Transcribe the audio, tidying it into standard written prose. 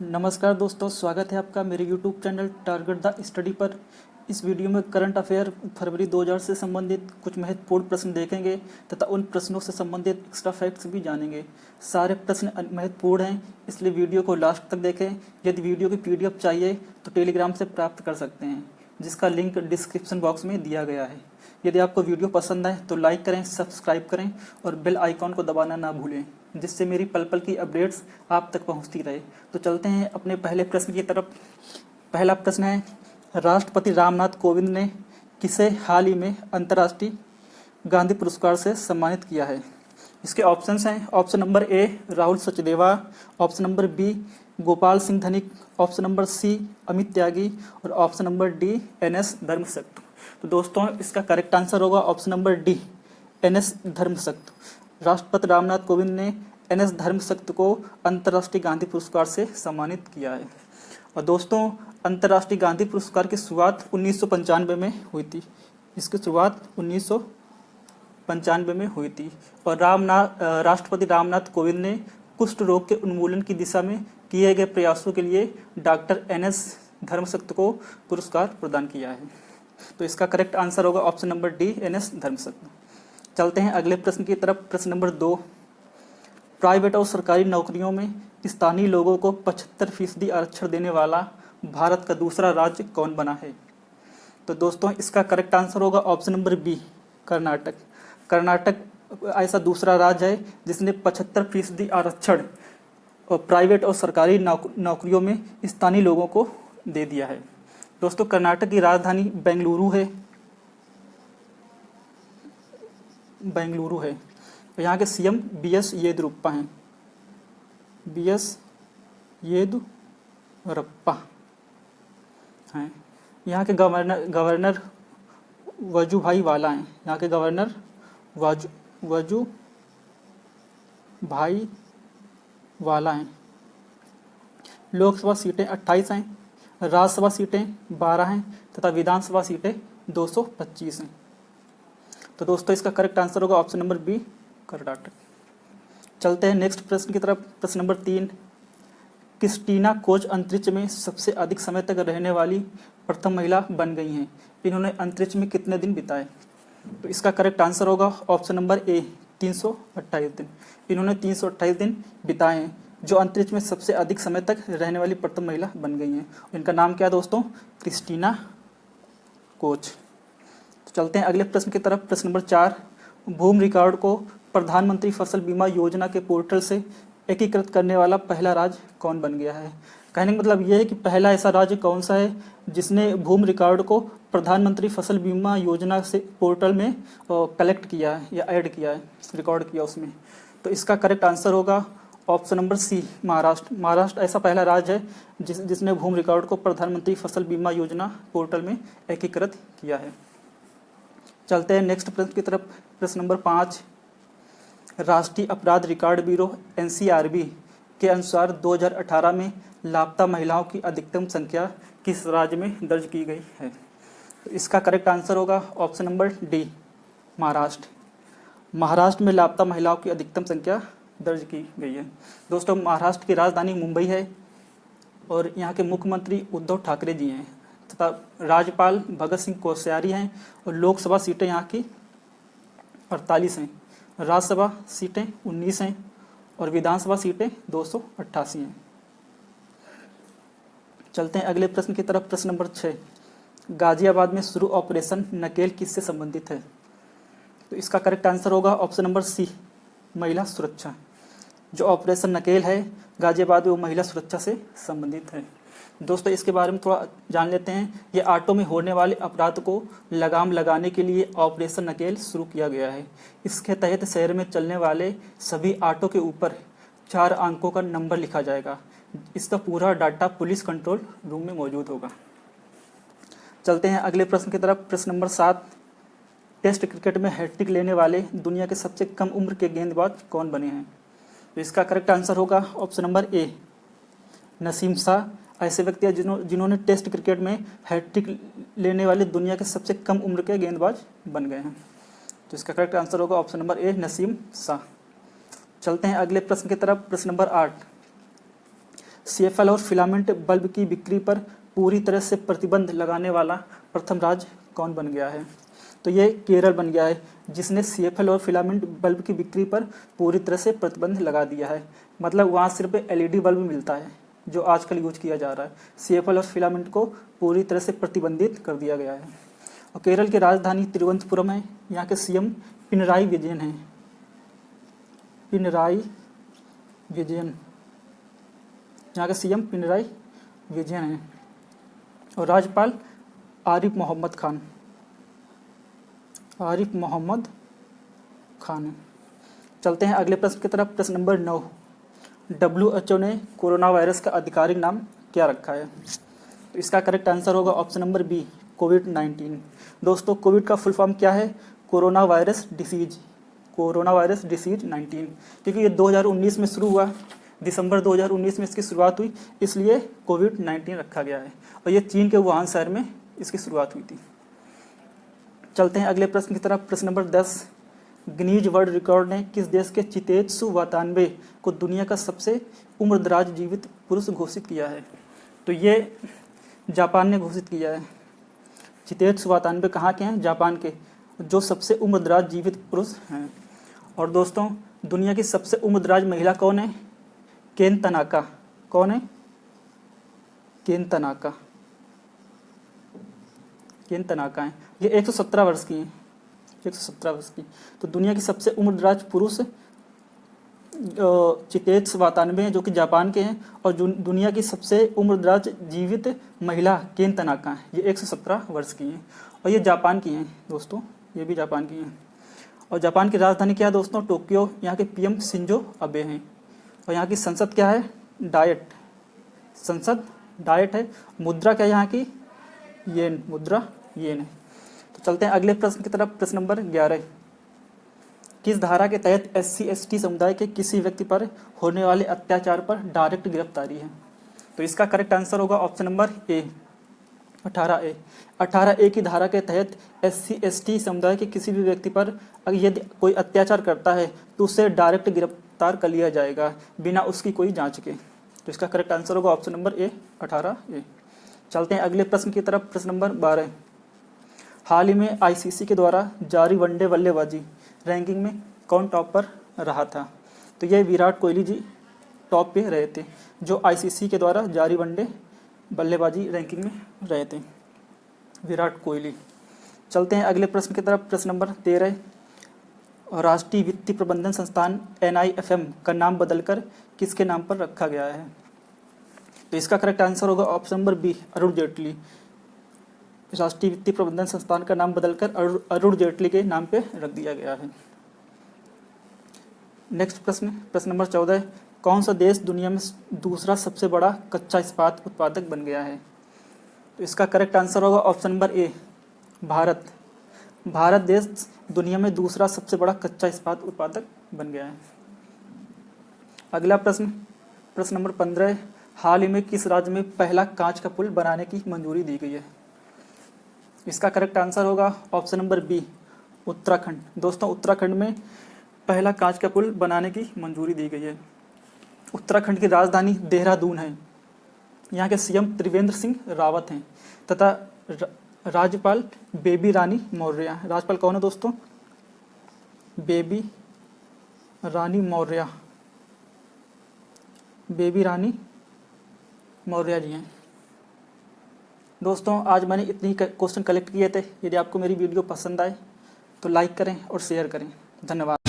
नमस्कार दोस्तों, स्वागत है आपका मेरे YouTube channel target the study पर। इस वीडियो में करंट अफेयर फरवरी 2000 से संबंधित कुछ महत्वपूर्ण प्रश्न देखेंगे तथा उन प्रश्नों से संबंधित एक्स्ट्रा फैक्ट्स भी जानेंगे। सारे प्रश्न महत्वपूर्ण हैं, इसलिए वीडियो को लास्ट तक देखें। यदि वीडियो की PDF चाहिए तो टेलीग्राम से प्राप्त कर सकते हैं, जिसका लिंक डिस्क्रिप्शन बॉक्स में दिया गया है। यदि आपको वीडियो पसंद आए तो लाइक करें, सब्सक्राइब करें और बेल आइकॉन को दबाना ना भूलें, जिससे मेरी पल पल की अपडेट्स आप तक पहुंचती रहे। तो चलते हैं अपने पहले प्रश्न की तरफ। पहला प्रश्न है, राष्ट्रपति रामनाथ कोविंद ने किसे हाल ही में अंतर्राष्ट्रीय गांधी पुरस्कार से सम्मानित किया है? इसके ऑप्शंस हैं। Option number A Rahul Sachdeva, option number B Gopal Singh Dhanik, option number C Amit Tyagi और option number D NS Dharmasakt. तो दोस्तों इसका करेक्ट आंसर होगा option number D NS Dharmasakt. राष्ट्रपति रामनाथ कोविंद ने NS धर्मसक्त को अंतर्राष्ट्रीय गांधी पुरस्कार से सम्मानित किया है। और दोस्तों अंतर्राष्ट्रीय गांधी पुरस्कार की शुरुआत 1995 में हुई थी। इसकी शुरुआत 1995 में हुई थी और राष्ट्रपति रामनाथ कोविंद ने कुष्ठ रोग के उन्मूलन की दिशा में किए गए प्रयासों के लिए डॉक्टर NS धर्मसक्त को पुरस्कार प्रदान किया है। तो इसका करेक्ट आंसर होगा ऑप्शन नंबर डी NS धर्मसक्त। चलते हैं अगले प्रश्न की तरफ। प्रश्न नंबर 2, प्राइवेट और सरकारी नौकरियों में स्थानीय लोगों को 75% आरक्षण देने वाला भारत का दूसरा राज्य कौन बना है? तो दोस्तों इसका करेक्ट आंसर होगा option number B Karnataka. Karnataka ऐसा दूसरा राज्य है जिसने 75% आरक्षण और प्राइवेट और सरकारी नौकरियों में स्थानीय लोगों को दे दिया है। दोस्तों कर्नाटक की राजधानी बेंगलुरु है। यहाँ के CM BS येदियुरप्पा हैं। BS येदियुरप्पा हैं। यहाँ के गवर्नर वजुभाई वाला हैं। यहाँ के गवर्नर वजुभाई वाला हैं। लोकसभा सीटें 28 हैं, राज्यसभा सीटें 12 हैं तथा विधानसभा सीटें 225 हैं। तो दोस्तों इसका करेक्ट आंसर होगा ऑप्शन नंबर बी कर्नाटक। चलते हैं नेक्स्ट प्रश्न की तरफ। प्रश्न नंबर 3, क्रिस्टीना कोच अंतरिक्ष में सबसे अधिक समय तक रहने वाली प्रथम महिला बन गई हैं। इन्होंने अंतरिक्ष में कितने दिन बिताए? तो इसका करेक्ट आंसर होगा ऑप्शन नंबर ए 328 दिन। इन्होंने 328 दिन बिताए हैं, जो अंतरिक्ष में सबसे अधिक समय तक रहने वाली प्रथम महिला बन गई हैं। इनका नाम क्या है दोस्तों? Christina Koch. तो चलते हैं अगले प्रश्न की तरफ। प्रश्न नंबर 4, भूमि रिकॉर्ड को प्रधानमंत्री फसल बीमा योजना के पोर्टल से एकीकृत करने वाला पहला राज्य कौन बन गया है? कहने का मतलब यह है कि पहला ऐसा राज्य कौन सा है जिसने भूमि रिकॉर्ड को प्रधानमंत्री फसल बीमा योजना से पोर्टल में कलेक्ट किया है या ऐड किया है, रिकॉर्ड किया उसमें। तो इसका करेक्ट आंसर होगा option number C Maharashtra. Maharashtra ऐसा पहला राज्य है जिसने भूमि रिकॉर्ड को प्रधानमंत्री फसल बीमा योजना पोर्टल में एकीकृत किया है। चलते हैं नेक्स्ट प्रश्न की तरफ। प्रश्न नंबर 5, राष्ट्रीय अपराध रिकॉर्ड ब्यूरो NCRB के अनुसार 2018 में लापता महिलाओं की अधिकतम संख्या किस राज्य में दर्ज की गई है? तो इसका करेक्ट आंसर होगा option number D Maharashtra. Maharashtra में लापता महिलाओं की अधिकतम संख्या दर्ज की गई है। दोस्तों महाराष्ट्र की राजधानी मुंबई है और यहाँ के मुख्यमंत्री उद्धव ठाकरे जी हैं तथा राज्यपाल भगत सिंह कोश्यारी हैं और लोकसभा सीटें यहाँ की 48 हैं, राज्यसभा सीटें 19 हैं और विधानसभा सीटें 288 हैं। चलते हैं अगले प्रश्न की तरफ। प्रश्न नंबर 6, गाजियाबाद में शुरू ऑपरेशन नकेल किससे संबंधित है? तो इसका करेक्ट आंसर होगा ऑप्शन नंबर सी महिला सुरक्षा। जो ऑपरेशन नकेल है गाजियाबाद में वो महिला सुरक्षा से संबंधित है। दोस्तों इसके बारे में थोड़ा जान लेते हैं। ये ऑटो में होने वाले अपराध को लगाम लगाने के लिए ऑपरेशन नकेल शुरू किया गया है। इसके तहत शहर में चलने वाले सभी ऑटो के ऊपर 4 अंकों का नंबर लिखा जाएगा। इसका पूरा डाटा पुलिस कंट्रोल रूम में मौजूद होगा। चलते हैं अगले प्रश्न की तरफ। प्रश्न नंबर 7, टेस्ट क्रिकेट में हैट्रिक लेने वाले दुनिया के सबसे कम उम्र के गेंदबाज कौन बने हैं? तो इसका करेक्ट आंसर होगा ऑप्शन नंबर ए नसीम शाह। ऐसे व्यक्ति हैं जिन्होंने टेस्ट क्रिकेट में हैट्रिक लेने वाले दुनिया के सबसे कम उम्र के गेंदबाज बन गए हैं। तो इसका करेक्ट आंसर होगा ऑप्शन नंबर ए नसीम शाह। चलते हैं अगले प्रश्न की तरफ। प्रश्न नंबर 8, CFL और फिलामेंट बल्ब की बिक्री पर पूरी तरह से प्रतिबंध लगाने वाला प्रथम राज्य कौन बन गया है? तो ये केरल बन गया है, जिसने CFL और फिलामेंट बल्ब की बिक्री पर पूरी तरह से प्रतिबंध लगा दिया है। मतलब वहाँ सिर्फ LED बल्ब मिलता है जो आजकल यूज किया जा रहा है। CFL और फिलामेंट को पूरी तरह से प्रतिबंधित कर दिया गया है। और केरल की राजधानी तिरुवनंतपुरम है। यहाँ के CM पिनराई विजयन हैं। पिनराई विजयन, यहाँ के CM पिनराई विजयन हैं। और राज्यपाल आरिफ मोहम्मद खान, आरिफ मोहम्मद खान है। चलते हैं अगले प्रश्न की तरफ। प्रश्न नंबर 9, WHO ने कोरोना वायरस का आधिकारिक नाम क्या रखा है? तो इसका करेक्ट आंसर होगा ऑप्शन नंबर बी, कोविड-19। दोस्तों, कोविड का फुल फॉर्म क्या है? Corona virus disease, corona virus disease 19। क्योंकि ये 2019 में शुरू हुआ, दिसंबर 2019 में इसकी शुरुआत हुई, इसलिए कोविड-19 रखा गया है। और ये चीन के वुहान शहर में इसकी शुरुआत हुई थी। चलते हैं अगले प्रश्न की तरफ। प्रश्न नंबर 10, गिनीज वर्ल्ड रिकॉर्ड ने किस देश के चितेत्सु वातानबे को दुनिया का सबसे उम्रदराज जीवित पुरुष घोषित किया है? तो ये जापान ने घोषित किया है। चितेत्सु वातानबे कहाँ के हैं? जापान के, जो सबसे उम्रदराज जीवित पुरुष हैं। और दोस्तों, दुनिया की सबसे उम्रदराज महिला कौन है? केन तनाका। कौन है? केन तनाका, केन तनाका है। ये 117 वर्ष की हैं, 117 वर्ष की। तो दुनिया की सबसे उम्रदराज पुरुष चितेत्सु वातानबे हैं, जो कि जापान के हैं। और दुनिया की सबसे उम्रदराज जीवित महिला केन तनाका है, ये 117 वर्ष की हैं। और ये जापान की हैं दोस्तों, ये भी जापान की हैं। और जापान की राजधानी क्या है दोस्तों? टोक्यो। यहाँ के PM शिंजो अबे हैं। और यहाँ की संसद क्या है? डाइट, संसद डाइट है। मुद्रा क्या है यहाँ की? येन, मुद्रा येन है। तो चलते हैं अगले प्रश्न की तरफ। प्रश्न नंबर 11, किस धारा के तहत SC/ST समुदाय के किसी व्यक्ति पर होने वाले अत्याचार पर डायरेक्ट गिरफ्तारी है? तो इसका करेक्ट आंसर होगा ऑप्शन नंबर ए, 18A। 18A की धारा के तहत SC/ST समुदाय के किसी भी व्यक्ति पर यदि कोई अत्याचार करता है तो उसे डायरेक्ट गिरफ्तार कर लिया जाएगा बिना उसकी कोई जांच के। तो इसका करेक्ट आंसर होगा ऑप्शन नंबर ए, 18A। चलते हैं अगले प्रश्न की तरफ। प्रश्न नंबर 12, हाल ही में ICC के द्वारा जारी वनडे बल्लेबाजी रैंकिंग में कौन टॉप पर रहा था? तो ये विराट कोहली जी टॉप पे रहे थे, जो ICC के द्वारा जारी वनडे बल्लेबाजी रैंकिंग में रहे थे, विराट कोहली। चलते हैं अगले प्रश्न की तरफ। प्रश्न नंबर 13, राष्ट्रीय वित्तीय प्रबंधन संस्थान NIFM का नाम बदलकर किसके नाम पर रखा गया है? तो इसका करेक्ट आंसर होगा option number B, Arun Jaitley. राष्ट्रीय वित्तीय प्रबंधन संस्थान का नाम बदलकर अरुण जेटली के नाम पे रख दिया गया है। नेक्स्ट प्रश्न, प्रश्न नंबर 14, कौन सा देश दुनिया में दूसरा सबसे बड़ा कच्चा इस्पात उत्पादक बन गया है? तो इसका करेक्ट आंसर होगा ऑप्शन नंबर ए, भारत। भारत देश दुनिया में दूसरा सबसे बड़ा कच्चा इस्पात उत्पादक बन गया है। अगला प्रश्न, प्रश्न नंबर 15, हाल ही में किस राज्य में पहला कांच का पुल बनाने की मंजूरी दी गई है? इसका करेक्ट आंसर होगा ऑप्शन नंबर बी, उत्तराखंड। दोस्तों, उत्तराखंड में पहला कांच का पुल बनाने की मंजूरी दी गई है। उत्तराखंड की राजधानी देहरादून है। यहाँ के CM त्रिवेंद्र सिंह रावत हैं तथा राज्यपाल बेबी रानी मौर्य। राज्यपाल कौन है दोस्तों? बेबी रानी मौर्य, बेबी रानी मौर्य जी हैं। दोस्तों, आज मैंने इतनी क्वेश्चन कलेक्ट किए थे। यदि आपको मेरी वीडियो पसंद आए तो लाइक करें और शेयर करें। धन्यवाद।